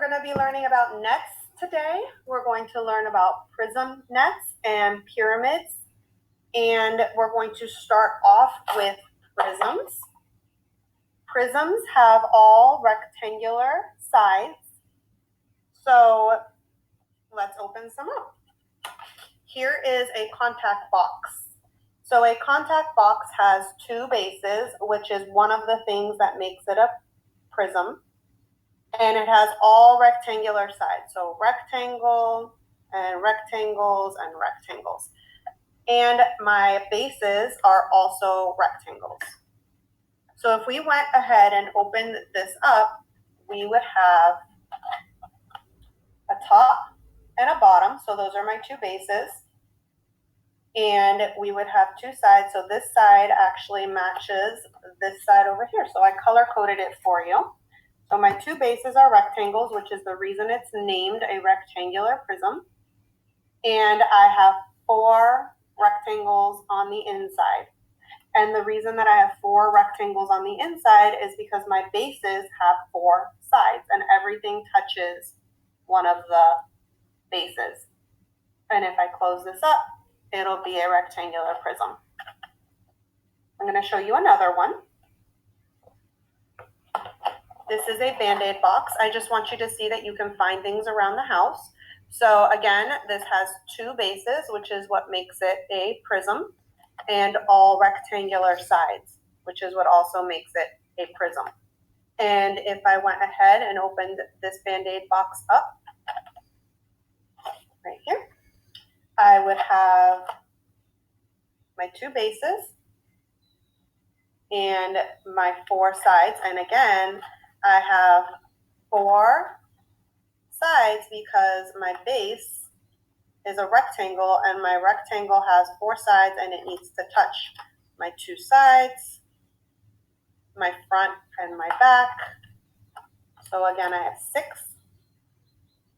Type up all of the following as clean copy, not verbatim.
going to be learning about nets today. We're going to learn about prism nets and pyramids. And we're going to start off with prisms. Prisms have all rectangular sides. So let's open some up. Here is a contact box. So a contact box has two bases, which is one of the things that makes it a prism. And it has all rectangular sides. So rectangle and rectangles and rectangles. And my bases are also rectangles. So if we went ahead and opened this up, we would have a top and a bottom. So those are my two bases. And we would have two sides. So this side actually matches this side over here. So I color-coded it for you. So my two bases are rectangles, which is the reason it's named a rectangular prism. And I have four rectangles on the inside. And the reason that I have four rectangles on the inside is because my bases have four sides and everything touches one of the bases. And if I close this up, it'll be a rectangular prism. I'm going to show you another one. This is a Band-Aid box. I just want you to see that you can find things around the house. So again, this has two bases, which is what makes it a prism, and all rectangular sides, which is what also makes it a prism. And if I went ahead and opened this Band-Aid box up, right here, I would have my two bases and my four sides. And again, I have four sides because my base is a rectangle and my rectangle has four sides and it needs to touch my two sides, my front and my back. So again, I have six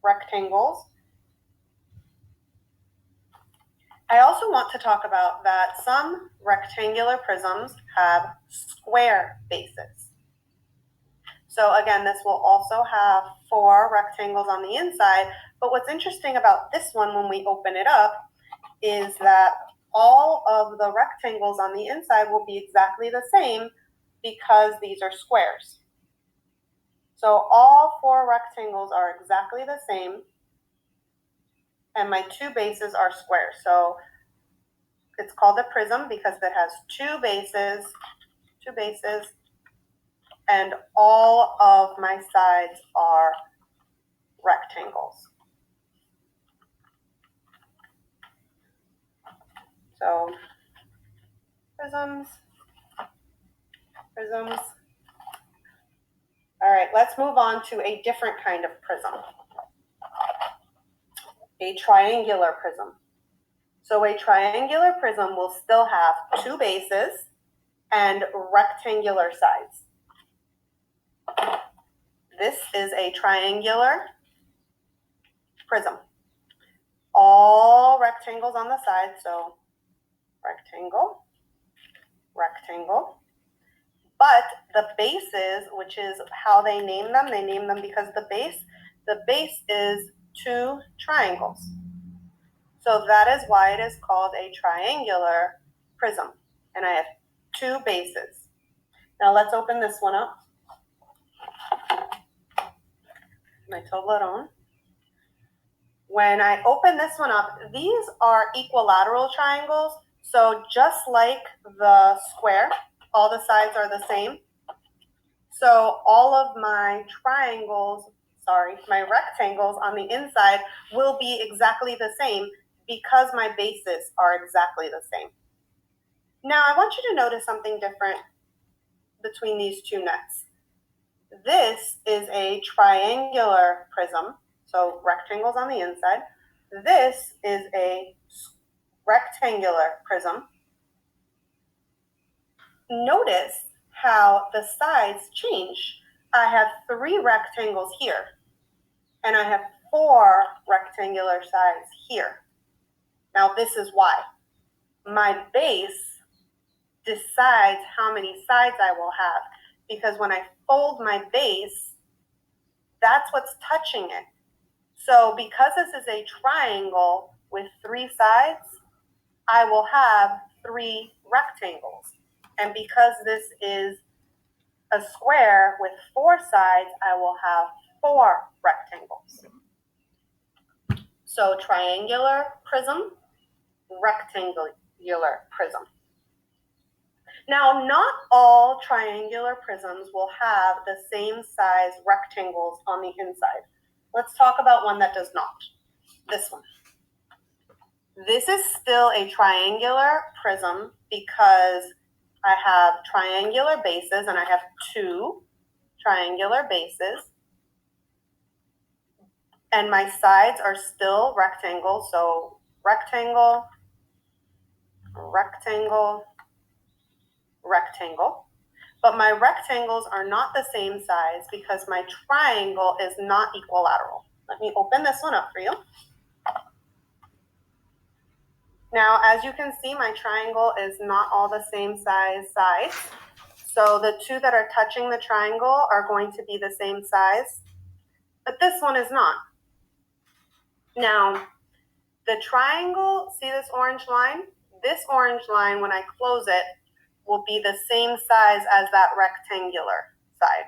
rectangles. I also want to talk about that some rectangular prisms have square bases. So again, this will also have four rectangles on the inside, but what's interesting about this one when we open it up is that all of the rectangles on the inside will be exactly the same because these are squares. So all four rectangles are exactly the same, and my two bases are squares. So it's called a prism because it has two bases, and all of my sides are rectangles. So prisms. All right, let's move on to a different kind of prism, a triangular prism. So a triangular prism will still have two bases and rectangular sides. This is a triangular prism. All rectangles on the side, so rectangle, rectangle. But the bases, which is how they name them because the base is two triangles. So that is why it is called a triangular prism. And I have two bases. Now let's open this one up. My Toblerone. When I open this one up, these are equilateral triangles. So just like the square, all the sides are the same. So all of my my rectangles on the inside will be exactly the same because my bases are exactly the same. Now I want you to notice something different between these two nets. This is a triangular prism, so rectangles on the inside. This is a rectangular prism. Notice how the sides change. I have three rectangles here, and I have four rectangular sides here. Now this is why. My base decides how many sides I will have, because when I fold my base, That's what's touching it. So because this is a triangle with 3 sides, I will have 3 rectangles. And because this is a square with 4 sides, I will have 4 rectangles. So triangular prism, rectangular prism. Now, not all triangular prisms will have the same size rectangles on the inside. Let's talk about one that does not. This one. This is still a triangular prism because I have triangular bases, and I have 2 triangular bases. And my sides are still rectangles, so rectangle, rectangle, rectangle. But my rectangles are not the same size because my triangle is not equilateral. Let me open this one up for you. Now, as you can see, my triangle is not all the same size sides. So the 2 that are touching the triangle are going to be the same size, but this one is not. Now, the triangle, see this orange line? This orange line, when I close it, will be the same size as that rectangular side.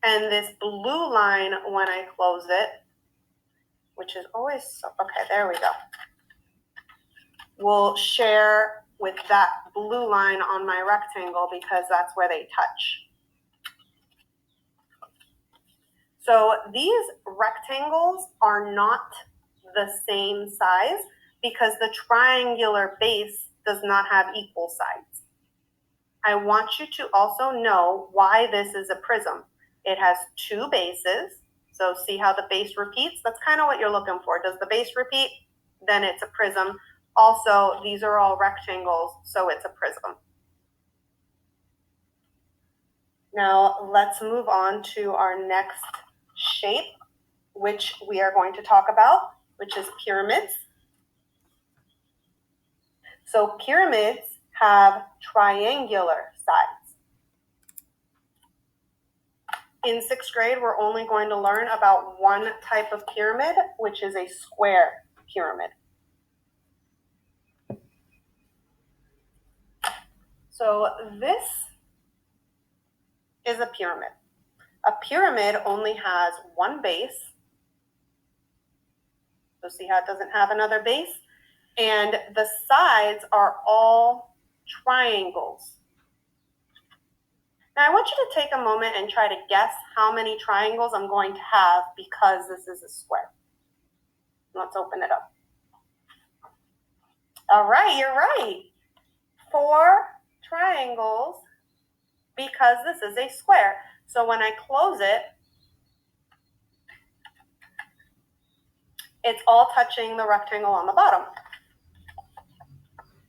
And this blue line, when I close it, which is always, okay, there we go, will share with that blue line on my rectangle because that's where they touch. So these rectangles are not the same size because the triangular base does not have equal sides. I want you to also know why this is a prism. It has 2 bases. So see how the base repeats? That's kind of what you're looking for. Does the base repeat? Then it's a prism. Also, these are all rectangles, so it's a prism. Now let's move on to our next shape, which we are going to talk about, which is pyramids. So pyramids have triangular sides. In 6th grade, we're only going to learn about one type of pyramid, which is a square pyramid. So this is a pyramid. A pyramid only has one base. So see how it doesn't have another base? And the sides are all triangles. Now I want you to take a moment and try to guess how many triangles I'm going to have because this is a square. Let's open it up. All right, you're right. 4 triangles because this is a square. So when I close it, it's all touching the rectangle on the bottom.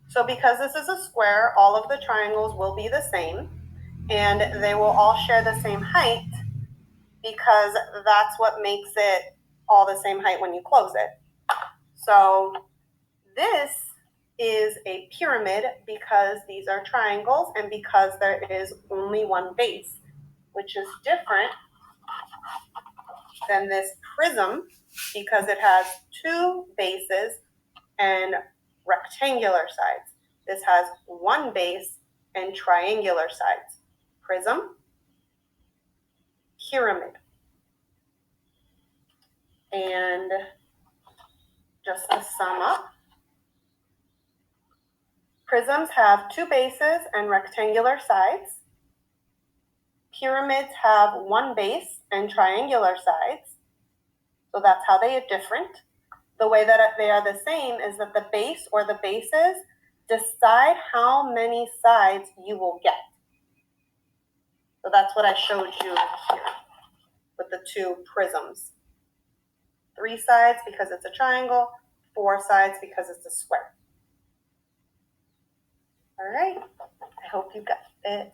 So because this is a square, all of the triangles will be the same, and they will all share the same height because that's what makes it all the same height when you close it. So this is a pyramid because these are triangles and because there is only one base, which is different than this prism because it has 2 bases and rectangular sides. This has 1 base and triangular sides. Prism, pyramid. And just to sum up, prisms have 2 bases and rectangular sides. Pyramids have 1 base and triangular sides. So that's how they are different. The way that they are the same is that the base or the bases decide how many sides you will get. So that's what I showed you here with the 2 prisms. 3 sides because it's a triangle, 4 sides because it's a square. All right, I hope you got it.